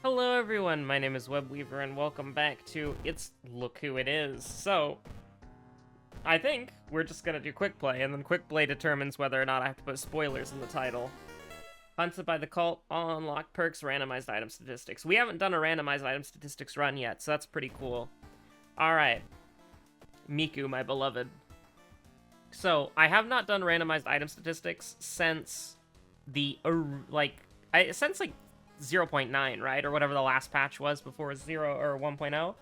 Hello everyone, my name is Webweaver and welcome back to It's Look Who It Is. So, I think we're just gonna do quick play, and then quick play determines whether or not I have to put spoilers in the title. Hunted by the Cult, all unlocked perks, randomized item statistics. We haven't done a randomized item statistics run yet, so that's pretty cool. Alright. Miku, my beloved. So, I have not done randomized item statistics since the, since 0.9, right? Or whatever the last patch was before 0 or 1.0.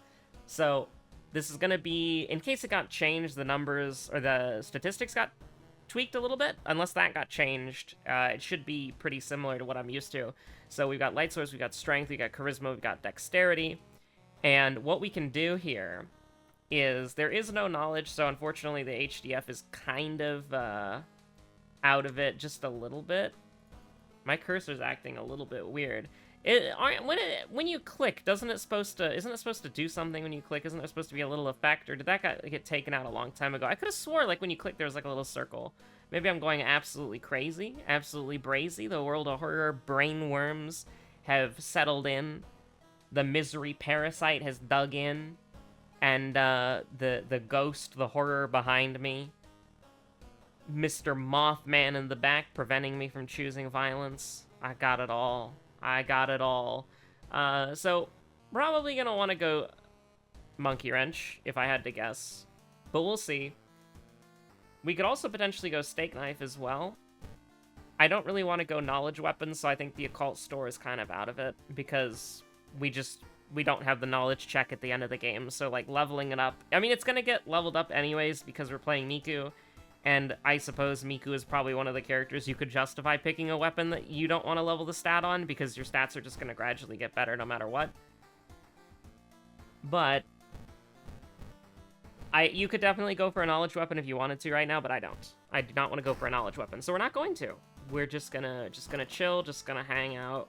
So this is going to be, in case it got changed, the numbers or the statistics got tweaked a little bit. Unless that got changed, it should be pretty similar to what I'm used to. So we've got light source, we've got strength, we've got charisma, we've got dexterity. And what we can do here is there is no knowledge, so unfortunately the HDF is kind of out of it just a little bit. My cursor's acting a little bit weird. When you click, isn't it supposed to do something when you click? Isn't there supposed to be a little effect, or did that get taken out a long time ago? I could have swore like when you click there was like a little circle. Maybe I'm going absolutely crazy, absolutely brazy. The world of horror brain worms have settled in. The misery parasite has dug in, and the ghost, the horror behind me, Mr. Mothman in the back, preventing me from choosing violence. I got it all. I got it all. So, probably gonna want to go Monkey Wrench, if I had to guess. But we'll see. We could also potentially go Steak Knife as well. I don't really want to go Knowledge Weapon, so I think the Occult Store is kind of out of it, because we don't have the knowledge check at the end of the game, so, like, leveling it up... I mean, it's gonna get leveled up anyways, because we're playing Miku, and I suppose Miku is probably one of the characters you could justify picking a weapon that you don't want to level the stat on, because your stats are just going to gradually get better no matter what. But you could definitely go for a knowledge weapon if you wanted to right now, but I don't. I do not want to go for a knowledge weapon, so we're not going to. We're just gonna chill, just gonna hang out.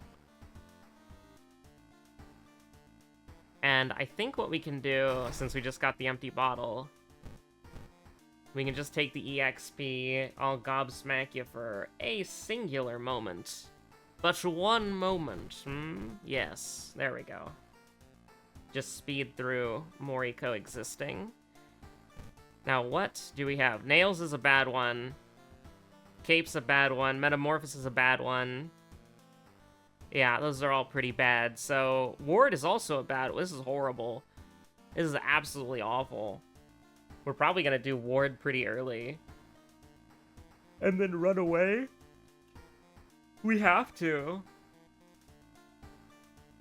And I think what we can do, since we just got the empty bottle, we can just take the EXP, I'll gobsmack you for a singular moment. But one moment, Yes, there we go. Just speed through Mori coexisting. Now, what do we have? Nails is a bad one. Cape's a bad one. Metamorphosis is a bad one. Yeah, those are all pretty bad. So, Ward is also a bad one. This is horrible. This is absolutely awful. We're probably gonna do Ward pretty early. And then run away? We have to.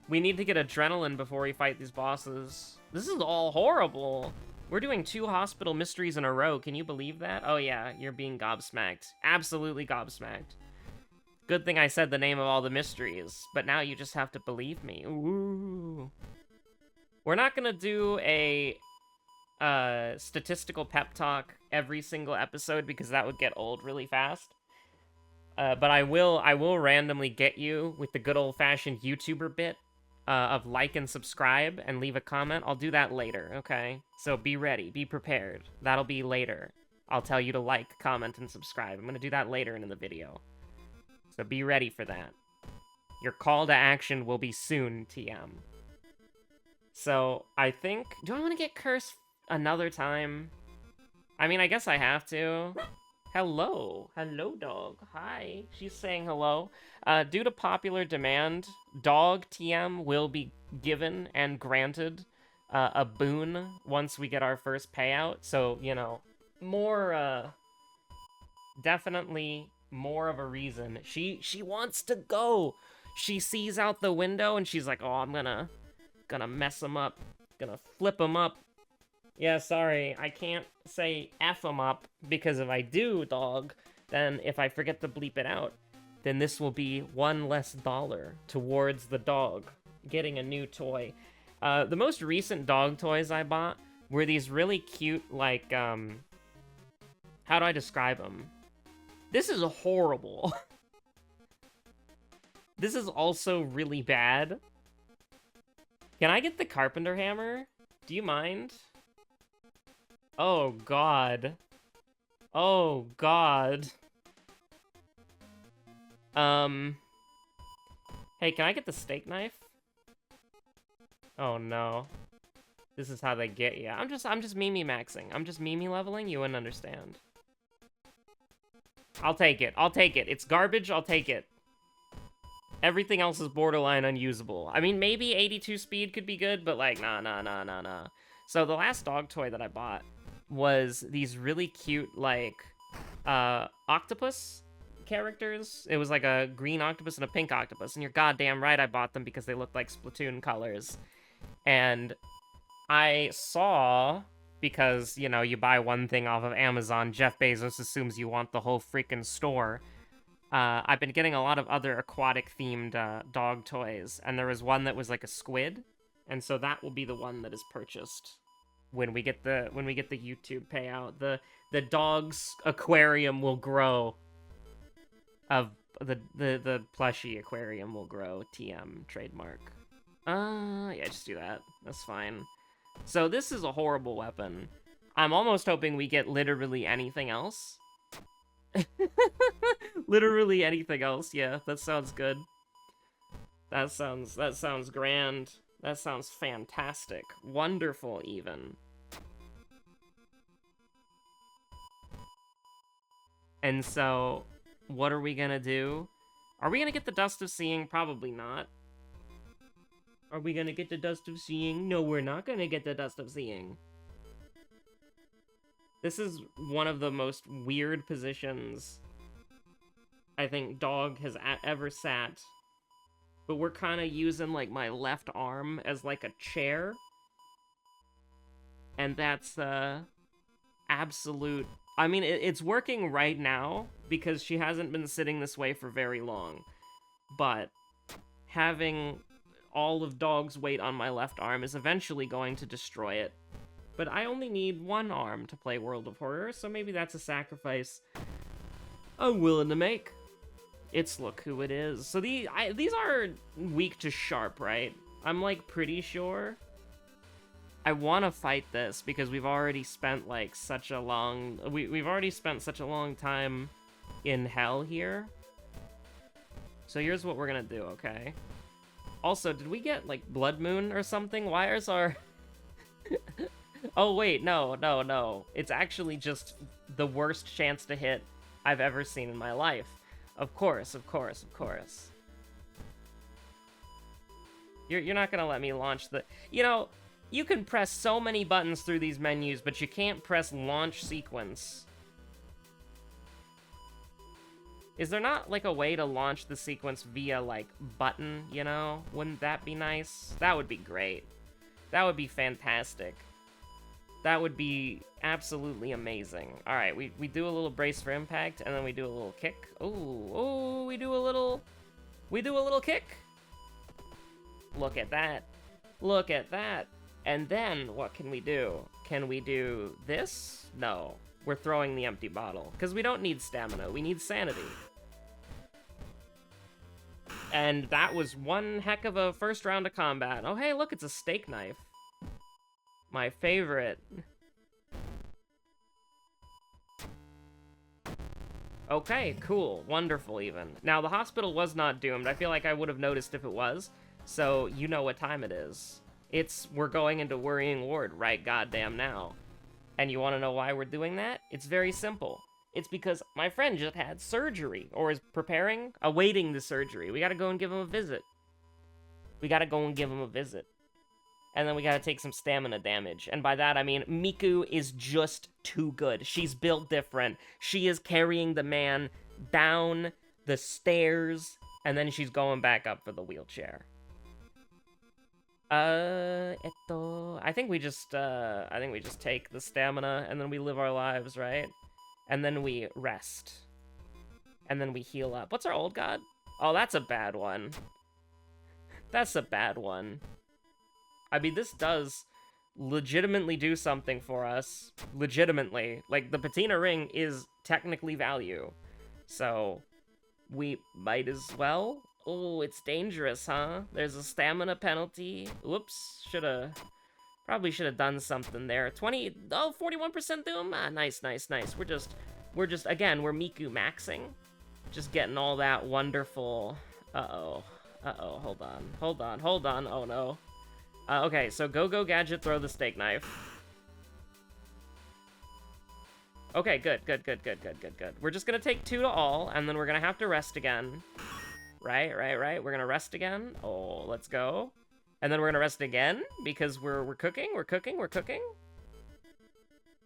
We need to get Adrenaline before we fight these bosses. This is all horrible. We're doing 2 hospital mysteries in a row. Can you believe that? Oh yeah, you're being gobsmacked. Absolutely gobsmacked. Good thing I said the name of all the mysteries, but now you just have to believe me. Ooh. We're not gonna do a statistical pep talk every single episode because that would get old really fast. But I will randomly get you with the good old-fashioned YouTuber bit of like and subscribe and leave a comment. I'll do that later, okay? So be ready, be prepared. That'll be later. I'll tell you to like, comment, and subscribe. I'm gonna do that later in the video. So be ready for that. Your call to action will be soon, TM. So, I think... Do I want to get cursed another time? I mean, I guess I have to. Hello. Hello, dog. Hi. She's saying hello. Due to popular demand, dog TM will be given and granted a boon once we get our first payout. So, you know, more, definitely more of a reason. She wants to go. She sees out the window and she's like, oh, I'm gonna mess him up. Gonna flip him up. Yeah, sorry, I can't say F him up, because if I do, dog, then if I forget to bleep it out, then this will be $1 less towards the dog getting a new toy. The most recent dog toys I bought were these really cute, like, how do I describe them? This is horrible. This is also really bad. Can I get the carpenter hammer? Do you mind? Oh, God. Oh, God. Hey, can I get the steak knife? Oh no. This is how they get you. I'm just Mimi maxing. I'm just Mimi leveling. You wouldn't understand. I'll take it. I'll take it. It's garbage. I'll take it. Everything else is borderline unusable. I mean, maybe 82 speed could be good, but like, nah. So the last dog toy that I bought was these really cute, like, octopus characters. It was like a green octopus and a pink octopus, and you're goddamn right I bought them because they looked like Splatoon colors. And I saw, because, you know, you buy one thing off of Amazon, Jeff Bezos assumes you want the whole freaking store. I've been getting a lot of other aquatic-themed dog toys, and there was one that was like a squid, and so that will be the one that is purchased when we get the YouTube payout. The dog's aquarium will grow. Of the plushie aquarium will grow. TM trademark. Yeah, just do that. That's fine. So this is a horrible weapon. I'm almost hoping we get literally anything else. Literally anything else, yeah, that sounds good. That sounds grand. That sounds fantastic. Wonderful, even. And so, what are we gonna do? Are we gonna get the Dust of Seeing? Probably not. Are we gonna get the Dust of Seeing? No, we're not gonna get the Dust of Seeing. This is one of the most weird positions I think Dog has ever sat. But we're kind of using, like, my left arm as, like, a chair. And that's, absolute... I mean, it's working right now, because she hasn't been sitting this way for very long. But having all of Dog's weight on my left arm is eventually going to destroy it. But I only need one arm to play World of Horror, so maybe that's a sacrifice I'm willing to make. It's Look Who It Is. So these are weak to sharp, right? I'm, like, pretty sure. I want to fight this because we've already spent, like, such a long... We've already spent such a long time in hell here. So here's what we're gonna do, okay? Also, did we get, like, Blood Moon or something? Why is our... Oh, wait, no. It's actually just the worst chance to hit I've ever seen in my life. Of course. You're not gonna let me launch the... You know, you can press so many buttons through these menus, but you can't press launch sequence. Is there not, like, a way to launch the sequence via, like, button, you know? Wouldn't that be nice? That would be great. That would be fantastic. That would be absolutely amazing. Alright, we do a little brace for impact, and then we do a little kick. Ooh, we do a little kick. Look at that. Look at that. And then, what can we do? Can we do this? No. We're throwing the empty bottle. Because we don't need stamina, we need sanity. And that was one heck of a first round of combat. Oh, hey, look, it's a steak knife. My favorite. Okay, cool. Wonderful, even. Now, the hospital was not doomed. I feel like I would have noticed if it was. So, you know what time it is. We're going into Worrying Ward right goddamn now. And you want to know why we're doing that? It's very simple. It's because my friend just had surgery, or is preparing, awaiting the surgery. We gotta go and give him a visit. And then we gotta take some stamina damage. And by that, I mean, Miku is just too good. She's built different. She is carrying the man down the stairs, and then she's going back up for the wheelchair. I think we just take the stamina, and then we live our lives, right? And then we rest. And then we heal up. What's our old god? Oh, that's a bad one. That's a bad one. I mean, this does legitimately do something for us. Legitimately. Like, the patina ring is technically value. So, we might as well. Oh, it's dangerous, huh? There's a stamina penalty. Whoops. Probably should have done something there. 41% doom? Ah, nice. We're just, again, we're Miku maxing. Just getting all that wonderful... Uh-oh, hold on. Oh, no. Okay, so go Gadget, throw the steak knife. Okay, good. We're just gonna take 2 to all, and then we're gonna have to rest again. Right. We're gonna rest again. Oh, let's go. And then we're gonna rest again, because we're cooking.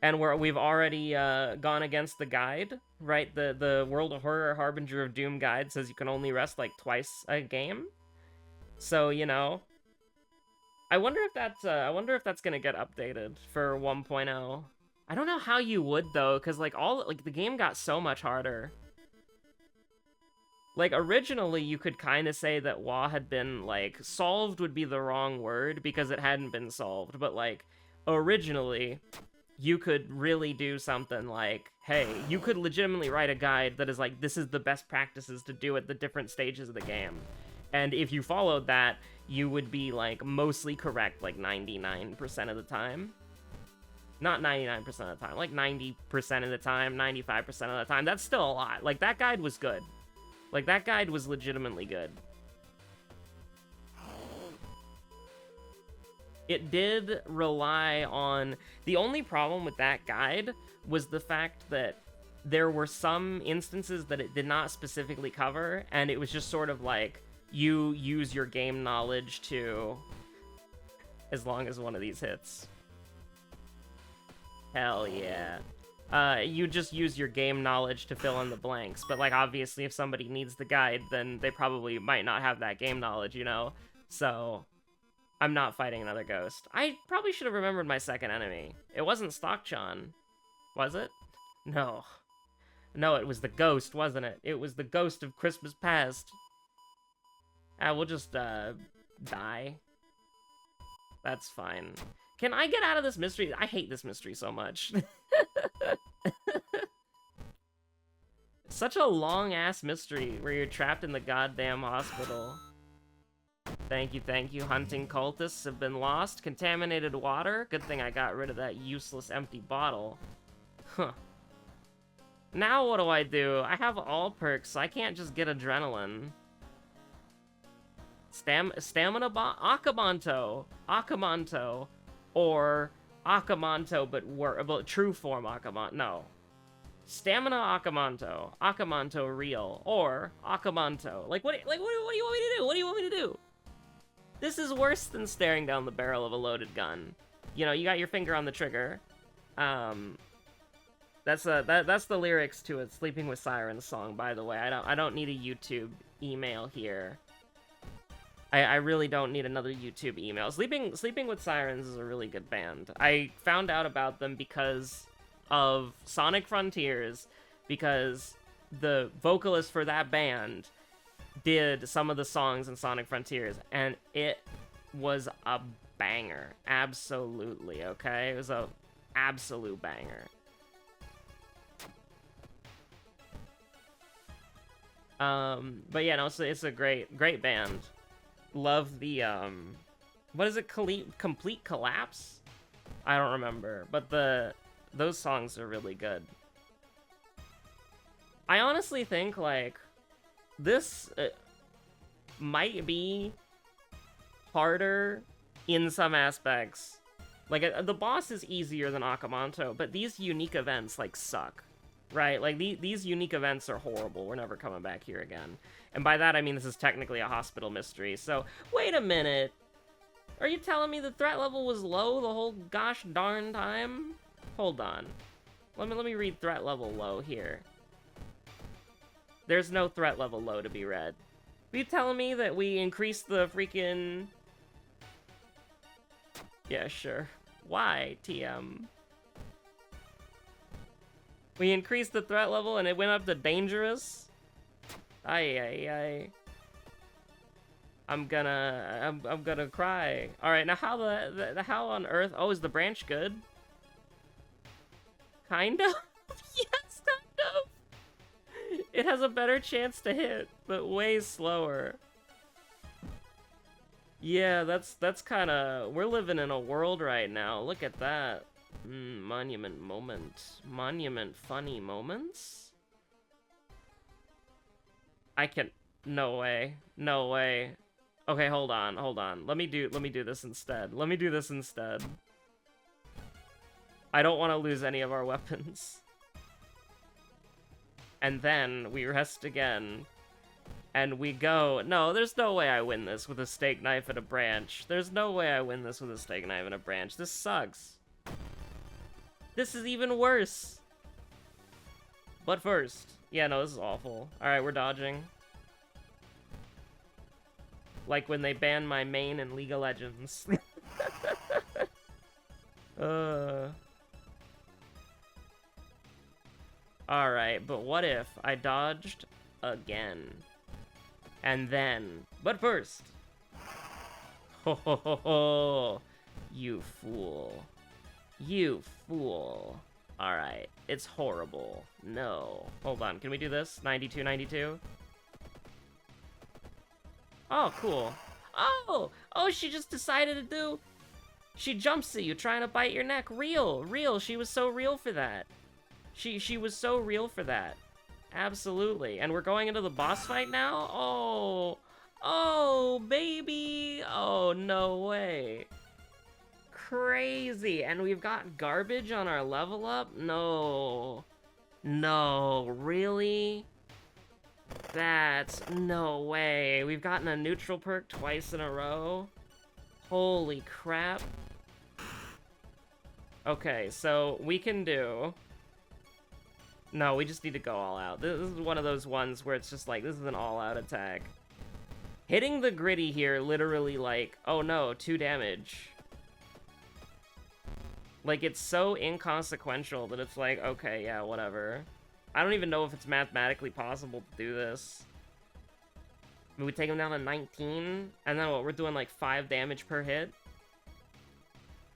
And we've already gone against the guide, right? The World of Horror Harbinger of Doom guide says you can only rest like twice a game. So, you know, I wonder if that's gonna get updated for 1.0. I don't know how you would though, because like the game got so much harder. Like originally you could kind of say that WoW had been like solved would be the wrong word because it hadn't been solved, but like originally you could really do something like, hey, you could legitimately write a guide that is like, this is the best practices to do at the different stages of the game. And if you followed that, you would be like mostly correct like 99% of the time. Not 99% of the time, like 90% of the time, 95% of the time. That's still a lot. Like that guide was good. Like that guide was legitimately good. It did rely on... The only problem with that guide was the fact that there were some instances that it did not specifically cover, and it was just sort of like, you use your game knowledge to... As long as one of these hits. Hell yeah. You just use your game knowledge to fill in the blanks, but like obviously if somebody needs the guide, then they probably might not have that game knowledge, you know? So... I'm not fighting another ghost. I probably should have remembered my second enemy. It wasn't Stockchan, was it? No. No, it was the ghost, wasn't it? It was the ghost of Christmas past. We'll just, die. That's fine. Can I get out of this mystery? I hate this mystery so much. Such a long-ass mystery where you're trapped in the goddamn hospital. Thank you. Hunting cultists have been lost. Contaminated water. Good thing I got rid of that useless empty bottle. Huh. Now what do? I have all perks, so I can't just get adrenaline. Stamina Akamanto. Akamanto. Or Akamanto, but true form Akamanto. No. Stamina Akamanto. Akamanto real. Or Akamanto. Like, what do you want me to do? What do you want me to do? This is worse than staring down the barrel of a loaded gun. You know, you got your finger on the trigger. That's the lyrics to a Sleeping with Sirens song, by the way. I don't need a YouTube email here. I really don't need another YouTube email. Sleeping with Sirens is a really good band. I found out about them because of Sonic Frontiers, because the vocalist for that band did some of the songs in Sonic Frontiers, and it was a banger. Absolutely, okay? It was a absolute banger. But yeah, no, it's a great band. Love the, what is it, Complete Collapse? I don't remember, but those songs are really good. I honestly think, like, this might be harder in some aspects. Like, the boss is easier than Akamanto, but these unique events, like, suck. Right? Like, these unique events are horrible. We're never coming back here again. And by that, I mean this is technically a hospital mystery. So, wait a minute. Are you telling me the threat level was low the whole gosh darn time? Hold on. Let me read threat level low here. There's no threat level low to be read. Are you telling me that we increased the freaking... Yeah, sure. Why, TM? We increased the threat level and it went up to dangerous? Ay. I'm gonna cry. Alright, now how on earth... Oh, is the branch good? Kind of? Yes, kind of! It has a better chance to hit, but way slower. Yeah, that's kind of... We're living in a world right now. Look at that. Monument moment. Monument funny moments? I can... No way. No way. Okay, hold on, hold on. Let me do this instead. Let me do this instead. I don't want to lose any of our weapons. And then we rest again. And we go. No, there's no way I win this with a steak knife and a branch. There's no way I win this with a steak knife and a branch. This sucks. This is even worse. But first. Yeah, no, this is awful. Alright, we're dodging. Like when they banned my main in League of Legends. Alright, but what if I dodged again? And then... But first... Ho ho ho ho! You fool. You fool. Alright, it's horrible. No. Hold on, can we do this? 92, 92? Oh, cool. Oh! Oh, she just decided to do... She jumps at you, trying to bite your neck. Real, real. She was so real for that. She was so real for that. Absolutely. And we're going into the boss fight now? Oh. Oh, baby. Oh, no way. Crazy. And we've got garbage on our level up? No. No, really? That's no way. We've gotten a neutral perk twice in a row? Holy crap. Okay, so we can do... No, we just need to go all out. This is one of those ones where it's just like, this is an all-out attack. Hitting the gritty here, literally like, oh no, 2 damage. Like, it's so inconsequential that it's like, okay, yeah, whatever. I don't even know if it's mathematically possible to do this. I mean, we take him down to 19, and then what, we're doing like 5 damage per hit?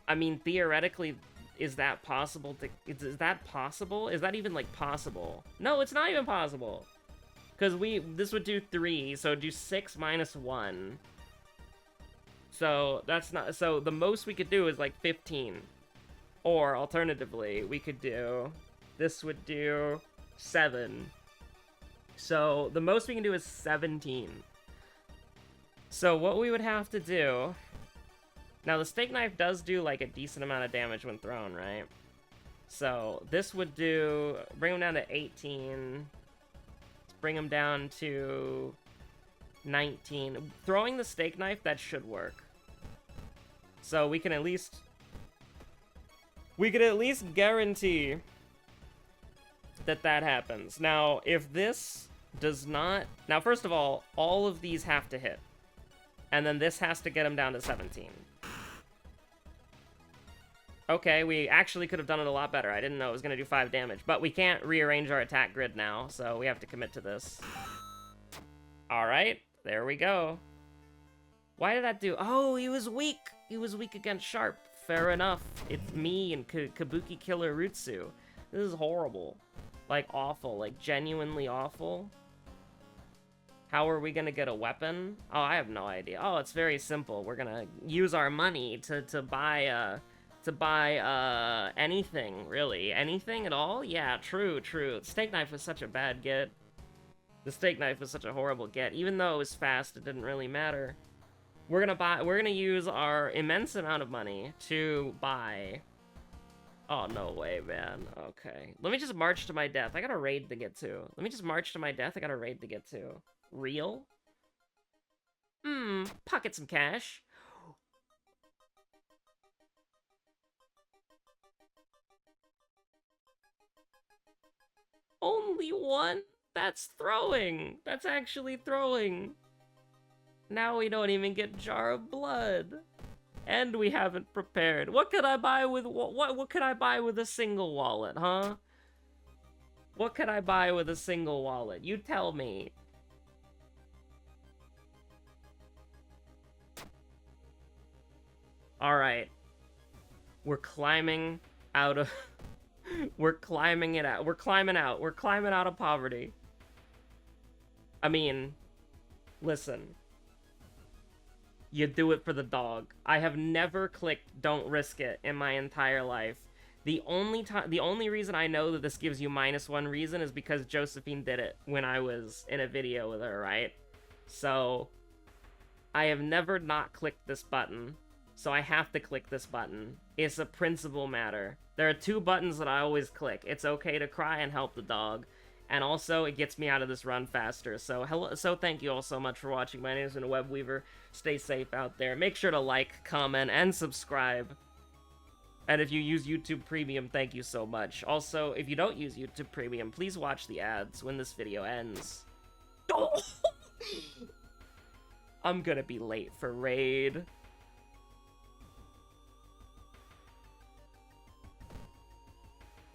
I mean, theoretically... Is that possible to... Is that possible? Is that even, like, possible? No, it's not even possible. Because this would do 3, so do 6 minus 1. So, that's not... So, the most we could do is, like, 15. Or, alternatively, we could do... This would do 7. So, the most we can do is 17. So, what we would have to do... Now, the steak knife does do, like, a decent amount of damage when thrown, right? So, this would do... Bring him down to 18. Let's bring him down to 19. Throwing the steak knife, that should work. So, we can at least... We could at least guarantee that that happens. Now, if this does not... Now, first of all of these have to hit. And then this has to get him down to 17. Okay, we actually could have done it a lot better. I didn't know it was going to do 5 damage. But we can't rearrange our attack grid now, so we have to commit to this. Alright, there we go. Why did that do... Oh, he was weak! He was weak against Sharp. Fair enough. It's me and Kabuki Killer Rutsu. This is horrible. Like, awful. Like, genuinely awful. How are we gonna get a weapon? Oh, I have no idea. Oh, it's very simple. We're gonna use our money to buy anything, really. Anything at all? Yeah, true. The steak knife was such a bad get. The steak knife was such a horrible get. Even though it was fast, it didn't really matter. We're gonna use our immense amount of money to buy... Oh, no way, man. Okay. Let me just march to my death. I got a raid to get to. Let me just march to my death. I got a raid to get to. Real? Pocket some cash. Only one? That's throwing. That's actually throwing. Now we don't even get Jar of Blood. And we haven't prepared. What could I buy with what could I buy with a single wallet, huh? What could I buy with a single wallet? You tell me. Alright. We're climbing out of... We're climbing it out. We're climbing out. We're climbing out of poverty. I mean, listen. You do it for the dog. I have never clicked don't risk it in my entire life. The only reason I know that this gives you -1 reason is because Josephine did it when I was in a video with her, right? So, I have never not clicked this button, so I have to click this button. It's a principle matter. There are 2 buttons that I always click. It's okay to cry and help the dog, and also it gets me out of this run faster. So thank you all so much for watching. My name is Webweaver. Stay safe out there. Make sure to like, comment, and subscribe. And if you use YouTube Premium, thank you so much. Also, if you don't use YouTube Premium, please watch the ads when this video ends. I'm gonna be late for raid.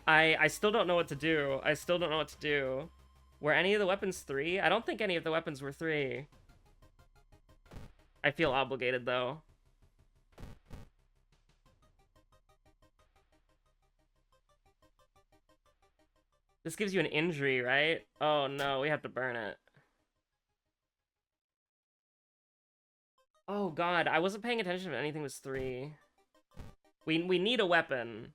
I still don't know what to do. I still don't know what to do. Were any of the weapons 3? I don't think any of the weapons were 3. I feel obligated, though. This gives you an injury, right? Oh no, we have to burn it. Oh god, I wasn't paying attention if anything was 3. We need a weapon.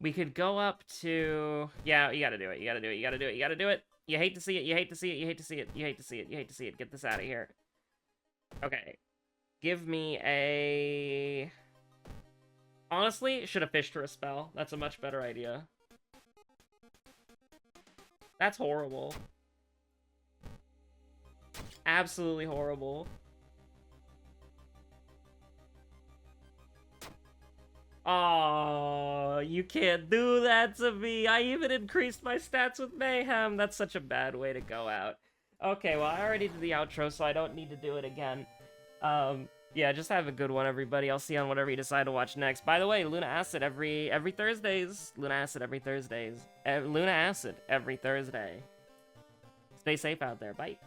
We could go up to... Yeah, you gotta do it, you gotta do it, you gotta do it, you gotta do it! You hate to see it, you hate to see it, you hate to see it, you hate to see it, you hate to see it. Get this out of here. Okay. Give me a... Honestly, should have fished for a spell. That's a much better idea. That's horrible. Absolutely horrible. Oh, you can't do that to me. I even increased my stats with Mayhem. That's such a bad way to go out. Okay, well, I already did the outro, so I don't need to do it again. Yeah, just have a good one, everybody. I'll see you on whatever you decide to watch next. By the way, Luna Acid every Thursdays. Luna Acid every Thursdays. Luna Acid every Thursday. Stay safe out there. Bye.